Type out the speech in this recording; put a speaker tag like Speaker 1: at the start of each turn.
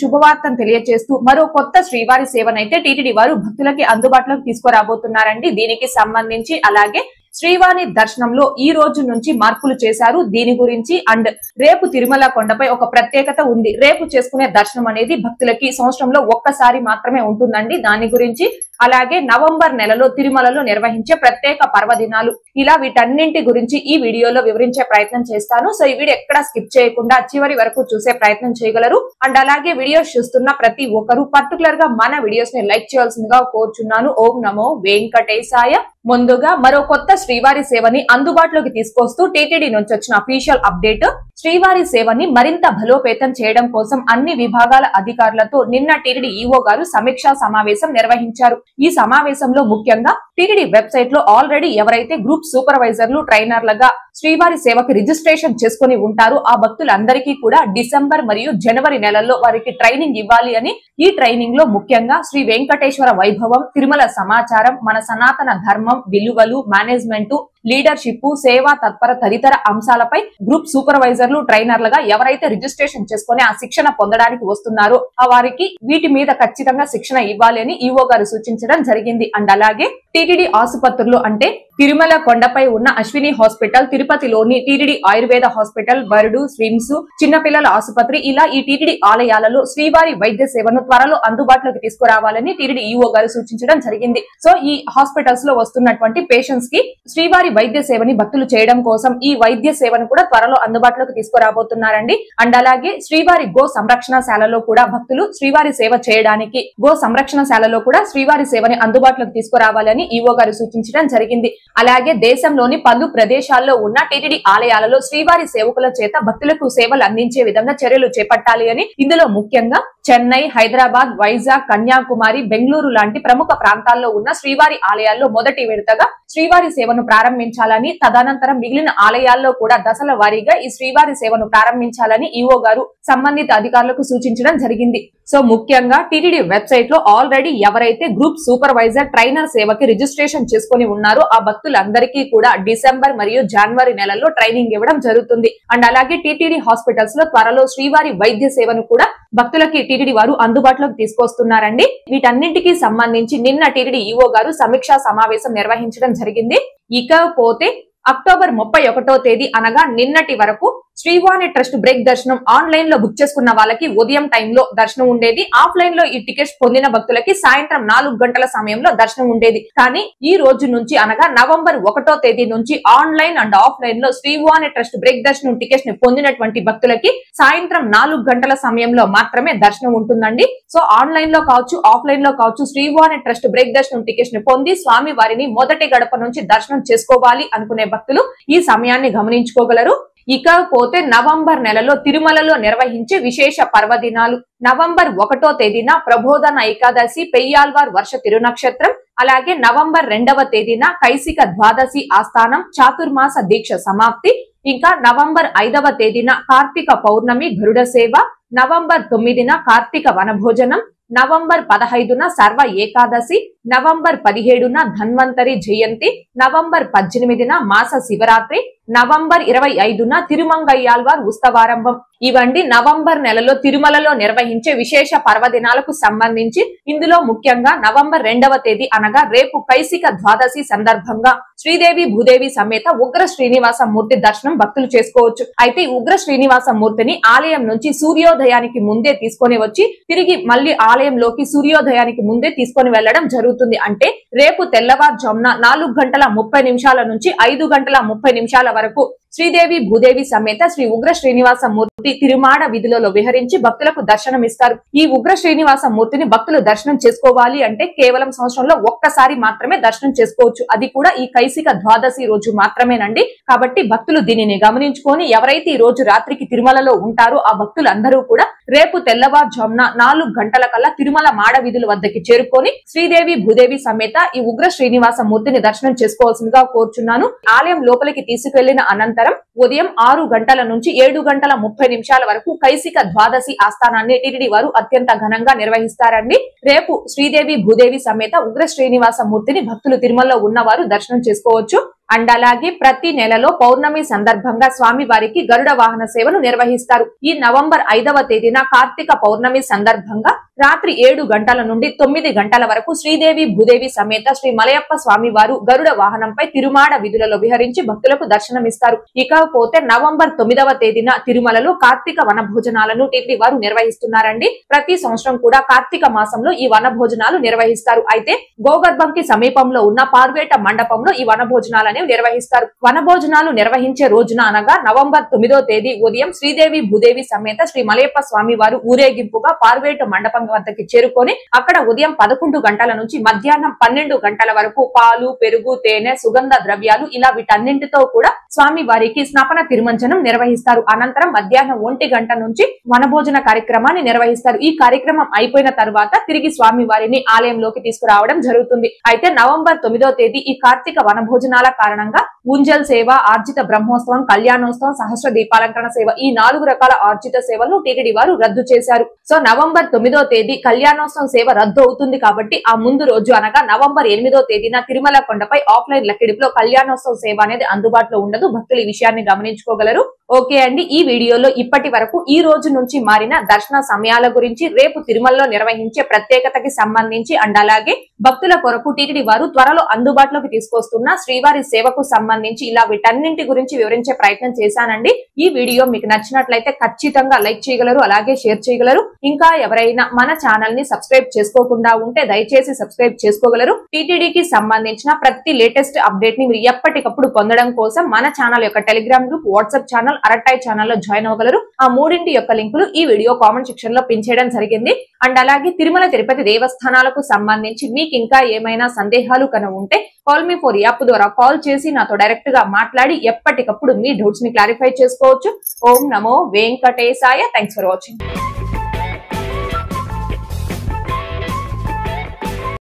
Speaker 1: శుభవార్తను తెలియజేస్తూ మరో కొత్త శ్రీవారి సేవనైతే టీటీడీ వారు భక్తులకి అందుబాటులోకి తీసుకురాబోతున్నారండి. దీనికి సంబంధించి అలాగే శ్రీవారి దర్శనంలో ఈ రోజు నుంచి మార్పులు చేశారు. దీని గురించి అండ్ రేపు తిరుమల కొండపై ఒక ప్రత్యేకత ఉంది. రేపు చేసుకునే దర్శనం అనేది భక్తులకి సంవత్సరంలో ఒక్కసారి మాత్రమే ఉంటుందండి. దాని గురించి అలాగే నవంబర్ నెలలో తిరుమలలో నిర్వహించే ప్రత్యేక పర్వదినాలు ఇలా వీటన్నింటి గురించి ఈ వీడియోలో వివరించే ప్రయత్నం చేస్తాను. సో ఈ వీడియో ఎక్కడ స్కిప్ చేయకుండా చివరి వరకు చూసే ప్రయత్నం చేయగలరు. అండ్ అలాగే వీడియోస్ చూస్తున్న ప్రతి ఒక్కరు పర్టికులర్ గా మన వీడియోస్ ని లైక్ చేయాల్సిందిగా కోరుచున్నాను. ఓం నమో వెంకటేశాయ. ముందుగా మరో కొత్త శ్రీవారి సేవని అందుబాటులోకి తీసుకొస్తూ టీటీడీ నుంచి వచ్చిన అఫీషియల్ అప్డేట్. శ్రీవారి సేవని మరింత బలోపేతం చేయడం కోసం అన్ని విభాగాల అధికారులతో నిన్న టీటీడీ ఈవో గారు సమీక్షా సమావేశం నిర్వహించారు. ఈ సమావేశంలో ముఖ్యంగా టీటీడీ వెబ్సైట్ లో ఆల్రెడీ ఎవరైతే గ్రూప్ సూపర్వైజర్లు ట్రైనర్లుగా శ్రీవారి సేవకి రిజిస్ట్రేషన్ చేసుకుని ఉంటారో ఆ భక్తులందరికీ కూడా డిసెంబర్ మరియు జనవరి నెలల్లో వారికి ట్రైనింగ్ ఇవ్వాలి అని, ఈ ట్రైనింగ్ లో ముఖ్యంగా శ్రీ వెంకటేశ్వర వైభవం, తిరుమల సమాచారం, మన సనాతన ధర్మం, విలువలు, మేనేజ్మెంట్, లీడర్షిప్, సేవా తత్పర తదితర అంశాలపై గ్రూప్ సూపర్వైజర్లు ట్రైనర్లుగా ఎవరైతే రిజిస్ట్రేషన్ చేసుకుని ఆ శిక్షణ పొందడానికి వస్తున్నారో ఆ వారికి వీటి మీద ఖచ్చితంగా శిక్షణ ఇవ్వాలి అని ఈవో గారు సూచించడం జరిగింది. అండ్ అలాగే టీటీడీ ఆసుపత్రులు అంటే తిరుమల కొండపై ఉన్న అశ్విని హాస్పిటల్, తిరుపతిలోని టీటీడీ ఆయుర్వేద హాస్పిటల్, బరుడు, స్విమ్స్, చిన్నపిల్లల ఆసుపత్రి ఇలా ఈ టీటీడీ ఆలయాలలో శ్రీవారి వైద్య సేవను త్వరలో అందుబాటులోకి తీసుకురావాలని టీటీడీ ఈవో గారు సూచించడం జరిగింది. సో ఈ హాస్పిటల్స్ లో వస్తున్నటువంటి పేషెంట్స్ కి శ్రీవారి వైద్య సేవని భక్తులు చేయడం కోసం ఈ వైద్య సేవను కూడా త్వరలో అందుబాటులోకి తీసుకురాబోతున్నారండి. అండ్ అలాగే శ్రీవారి గో సంరక్షణశాలలో కూడా భక్తులు శ్రీవారి సేవ చేయడానికి గో సంరక్షణశాలలో కూడా శ్రీవారి సేవని అందుబాటులోకి తీసుకురావాలని ఈవో గారు సూచించడం జరిగింది. అలాగే దేశంలోని పలు ప్రదేశాల్లో ఉన్న టీటీడీ ఆలయాలలో శ్రీవారి సేవకుల చేత భక్తులకు సేవలు అందించే విధంగా చర్యలు చేపట్టాలి అని, ఇందులో ముఖ్యంగా చెన్నై, హైదరాబాద్, వైజాగ్, కన్యాకుమారి, బెంగళూరు లాంటి ప్రముఖ ప్రాంతాల్లో ఉన్న శ్రీవారి ఆలయాల్లో మొదటి విడతగా శ్రీవారి సేవను ప్రారంభించాలని, తదనంతరం మిగిలిన ఆలయాల్లో కూడా దశల వారీగా ఈ శ్రీవారి సేవను ప్రారంభించాలని ఈవో గారు సంబంధిత అధికారులకు సూచించడం జరిగింది. సో ముఖ్యంగా టీటీడీ వెబ్సైట్ లో ఆల్రెడీ ఎవరైతే గ్రూప్ సూపర్వైజర్ ట్రైనర్ సేవకి రిజిస్ట్రేషన్ చేసుకుని ఉన్నారో ఆ భక్తులందరికీ కూడా డిసెంబర్ మరియు జనవరి నెలల్లో ట్రైనింగ్ ఇవ్వడం జరుగుతుంది. అండ్ అలాగే టీటీడీ హాస్పిటల్స్ లో త్వరలో శ్రీవారి వైద్య సేవను కూడా భక్తులకి టీటీడీ వారు అందుబాటులోకి తీసుకొస్తున్నారండి. వీటన్నింటికి సంబంధించి నిన్న టీటీడీ ఈవో గారు సమీక్షా సమావేశం నిర్వహించడం జరిగింది. ఇకపోతే అక్టోబర్ 31వ తేదీ అనగా నిన్నటి వరకు శ్రీవాణి ట్రస్ట్ బ్రేక్ దర్శనం ఆన్లైన్ లో బుక్ చేసుకున్న వాళ్ళకి ఉదయం టైంలో దర్శనం ఉండేది. ఆఫ్లైన్ లో ఈ టికెట్స్ పొందిన భక్తులకి సాయంత్రం 4 గంటల సమయంలో దర్శనం ఉండేది. కానీ ఈ రోజు నుంచి అనగా నవంబర్ 1వ తేదీ నుంచి ఆన్లైన్ అండ్ ఆఫ్లైన్ లో శ్రీవాణి ట్రస్ట్ బ్రేక్ దర్శనం టికెట్స్ ని పొందినటువంటి భక్తులకి సాయంత్రం 4 గంటల సమయంలో మాత్రమే దర్శనం ఉంటుందండి. సో ఆన్లైన్ లో కావచ్చు, ఆఫ్లైన్ లో కావచ్చు, శ్రీవాణి ట్రస్ట్ బ్రేక్ దర్శనం టికెట్స్ ని పొంది స్వామి వారిని మొదటి గడప నుంచి దర్శనం చేసుకోవాలి అనుకునే భక్తులు ఈ సమయాన్ని గమనించుకోగలరు. ఇకపోతే నవంబర్ నెలలో తిరుమలలో నిర్వహించే విశేష పర్వదినాలు. నవంబర్ 1వ తేదీన ప్రబోధన ఏకాదశి, పెయ్యాల్వార్ వర్ష తిరునక్షత్రం, అలాగే నవంబర్ 2వ తేదీన కైసిక ద్వాదశి ఆస్థానం, చాతుర్మాస దీక్ష సమాప్తి, ఇంకా నవంబర్ 5వ తేదీన కార్తీక పౌర్ణమి గరుడ సేవ, నవంబర్ 9న కార్తీక వనభోజనం, నవంబర్ 15న సర్వ ఏకాదశి, నవంబర్ 17న ధన్వంతరి జయంతి, నవంబర్ 18న మాస శివరాత్రి, నవంబర్ 25న తిరుమంగయ్యాల్వార్ ఉత్సవారంభం. ఇవండి నవంబర్ నెలలో తిరుమలలో నిర్వహించే విశేష పర్వదినాలకు సంబంధించి. ఇందులో ముఖ్యంగా నవంబర్ 2వ తేదీ అనగా రేపు కైసిక ద్వాదశి సందర్భంగా శ్రీదేవి భూదేవి సమేత ఉగ్ర శ్రీనివాస మూర్తి దర్శనం భక్తులు చేసుకోవచ్చు. అయితే ఉగ్ర శ్రీనివాస మూర్తిని ఆలయం నుంచి సూర్యోదయానికి ముందే తీసుకొని వచ్చి తిరిగి మళ్లీ ఆలయంలోకి సూర్యోదయానికి ముందే తీసుకొని వెళ్లడం జరుగుతుంది. అంటే రేపు తెల్లవారుజామున 4:30 నుంచి 5:30 వరకు శ్రీదేవి భూదేవి సమేత శ్రీ ఉగ్ర శ్రీనివాస మూర్తి తిరుమాడ వీధులలో విహరించి భక్తులకు దర్శనం ఇస్తారు. ఈ ఉగ్ర శ్రీనివాస మూర్తిని భక్తులు దర్శనం చేసుకోవాలి అంటే కేవలం సంవత్సరంలో ఒక్కసారి మాత్రమే దర్శనం చేసుకోవచ్చు. అది కూడా ఈ కైసిక ద్వాదశి రోజు మాత్రమేనండి. కాబట్టి భక్తులు దీనిని గమనించుకొని ఎవరైతే ఈ రోజు రాత్రికి తిరుమలలో ఉంటారో ఆ భక్తులందరూ కూడా రేపు తెల్లవారుజామున 4 గంటల కల్లా తిరుమల మాడ వీధుల వద్దకి చేరుకొని శ్రీదేవి భూదేవి సమేత ఈ ఉగ్ర శ్రీనివాస మూర్తిని దర్శనం చేసుకోవాల్సిందిగా కోరుచున్నాను. ఆలయం లోపలికి తీసుకెళ్లిన అనంతరం ఉదయం 6 గంటల నుంచి 7:30 వరకు కైసిక ద్వాదశి ఆస్థానాన్ని టీటీడీ వారు అత్యంత ఘనంగా నిర్వహిస్తారండి. రేపు శ్రీదేవి భూదేవి సమేత ఉగ్ర శ్రీనివాస మూర్తిని భక్తులు తిరుమలలో ఉన్నవారు దర్శనం చేసుకోవచ్చు. అండ్ అలాగే ప్రతి నెలలో పౌర్ణమి సందర్భంగా స్వామి వారికి గరుడ వాహన సేవను నిర్వహిస్తారు. ఈ నవంబర్ 5వ తేదీన కార్తీక పౌర్ణమి సందర్భంగా రాత్రి 7 గంటల నుండి 9 గంటల వరకు శ్రీదేవి భూదేవి సమేత శ్రీ మలయప్ప స్వామి వారు గరుడ వాహనంపై తిరుమాడ వీధులలో విహరించి భక్తులకు దర్శనమిస్తారు. ఇకపోతే నవంబర్ 9వ తేదీన తిరుమలలో కార్తీక వన భోజనాలను టీటీడీ వారు నిర్వహిస్తున్నారండి. ప్రతి సంవత్సరం కూడా కార్తీక మాసంలో ఈ వన భోజనాలు నిర్వహిస్తారు. అయితే గోగర్భంకి సమీపంలో ఉన్న పార్వేట మండపంలో ఈ వన భోజనాలు నిర్వహిస్తారు. వన భోజనాలు నిర్వహించే రోజున అనగా నవంబర్ 9వ తేదీ ఉదయం శ్రీదేవి భూదేవి సమేత శ్రీ మలయప్ప స్వామి వారు ఊరేగింపుగా పార్వేట మండపం వద్దకి చేరుకొని అక్కడ ఉదయం 11 గంటల నుంచి మధ్యాహ్నం 12 గంటల వరకు పాలు, పెరుగు, తేనె, సుగంధ ద్రవ్యాలు ఇలా వీటన్నింటితో కూడా స్వామి వారికి స్నాపన తిరుమంజనం నిర్వహిస్తారు. అనంతరం మధ్యాహ్నం 1 గంట నుంచి వనభోజన కార్యక్రమాన్ని నిర్వహిస్తారు. ఈ కార్యక్రమం అయిపోయిన తర్వాత తిరిగి స్వామి వారిని ఆలయంలోకి తీసుకురావడం జరుగుతుంది. అయితే నవంబర్ 9వ తేదీ ఈ కార్తీక వనభోజనాల కారణంగా ఉంజల్ సేవ, ఆర్జిత బ్రహ్మోత్సవం, కళ్యాణోత్సవం, సహస్ర దీపాలంకరణ సేవ ఈ 4 రకాల ఆర్జిత సేవలను టీటీడీ వారు రద్దు చేశారు. సో నవంబర్ 9వ తేదీ కళ్యాణోత్సవం సేవ రద్దు అవుతుంది కాబట్టి ఆ ముందు రోజు అనగా నవంబర్ 8వ తేదీన తిరుమల కొండపై ఆఫ్లైన్ లెక్కిడిపులో కళ్యాణోత్సవం సేవ అనేది అందుబాటులో ఉండదు. భక్తులు ఈ విషయాన్ని గమనించుకోగలరు. ఓకే అండి, ఈ వీడియోలో ఇప్పటి వరకు ఈ రోజు నుంచి మారిన దర్శన సమయాల గురించి, రేపు తిరుమలలో నిర్వహించే ప్రత్యేకతకి సంబంధించి అండ్ అలాగే భక్తుల కొరకు టీటీడీ వారు త్వరలో అందుబాటులోకి తీసుకొస్తున్న శ్రీవారి సేవకు సంబంధించి ఇలా వీటన్నింటి గురించి వివరించే ప్రయత్నం చేశానండి. ఈ వీడియో మీకు నచ్చినట్లయితే ఖచ్చితంగా లైక్ చేయగలరు, అలాగే షేర్ చేయగలరు. ఇంకా ఎవరైనా మన ఛానల్ ని సబ్స్క్రైబ్ చేసుకోకుండా ఉంటే దయచేసి సబ్స్క్రైబ్ చేసుకోగలరు. టీటీడీకి సంబంధించిన ప్రతి లేటెస్ట్ అప్డేట్ ని మీరు ఎప్పటికప్పుడు పొందడం కోసం మన ఛానల్ యొక్క Telegram group, WhatsApp channel, Arattai channel లో జాయిన్ అవ్వగలరు. ఆ మూడింటి యొక్క లింకులు ఈ వీడియో కామెంట్ సెక్షన్ లో పిన్ చేయడం జరిగింది. అండ్ అలాగే తిరుమల తిరుపతి దేవస్థానాలకు సంబంధించి మీకు ఇంకా ఏమైనా సందేహాలు కనుక ఉంటే కాల్ మీ ఫర్ యాప్ ద్వారా కాల్ చేసి నాతో డైరెక్ట్ గా మాట్లాడి ఎప్పటికప్పుడు మీ డౌట్స్ ని క్లారిఫై చేసుకోవచ్చు. ఓం నమో వెంకటేశాయ. Thanks for watching.